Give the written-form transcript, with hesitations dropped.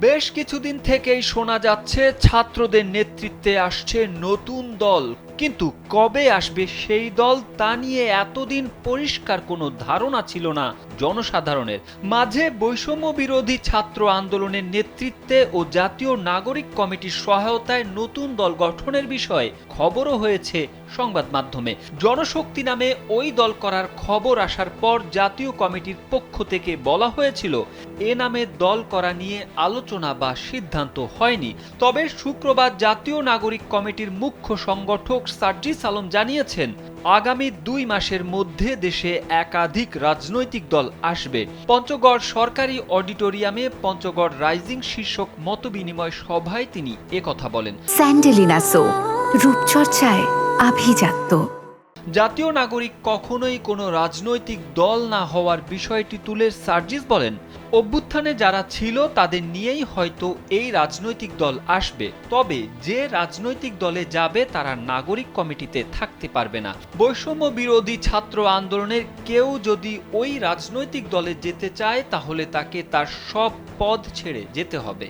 বেশ কিছুদিন থেকেই শোনা যাচ্ছে ছাত্রদের নেতৃত্বে আসছে নতুন দল, কিন্তু কবে আসবে সেই দল তা নিয়ে এতদিন পরিষ্কার কোনো ধারণা ছিল না জনসাধারণের মাঝে। বৈষম্য বিরোধী ছাত্র আন্দোলনের নেতৃত্বে ও জাতীয় নাগরিক কমিটির সহায়তায় নতুন দল গঠনের বিষয়ে খবরও হয়েছে সংবাদ মাধ্যমে। জনশক্তি নামে ওই দল করার খবর আসার পর জাতীয় কমিটির পক্ষ থেকে বলা হয়েছিল এ নামে দল করা নিয়ে আলোচনা বা সিদ্ধান্ত হয়নি। তবে শুক্রবার জাতীয় নাগরিক কমিটির মুখ্য সংগঠক সার্জিস আলম জানিয়েছেন আগামী 2 মাসের মধ্যে দেশে একাধিক রাজনৈতিক দল আসবে। পঞ্চগড় সরকারি অডিটোরিয়ামে পঞ্চগড় রাইজিং শীর্ষক মতবিনিময় সভায় তিনি একথা বলেন। স্যান্ডেলিনা সো, রূপচর্চায় আভিজাত্য। জাতীয় নাগরিক কখনোই কোনো রাজনৈতিক দল না হওয়ার বিষয়টি তুলে সার্জিস বলেন, অভ্যুত্থানে যারা ছিল তাদের নিয়েই হয়তো এই রাজনৈতিক দল আসবে, তবে যে রাজনৈতিক দলে যাবে তারা নাগরিক কমিটিতে থাকতে পারবে না। বৈষম্য বিরোধী ছাত্র আন্দোলনের কেউ যদি ওই রাজনৈতিক দলে যেতে চায় তাহলে তাকে তার সব পদ ছেড়ে যেতে হবে।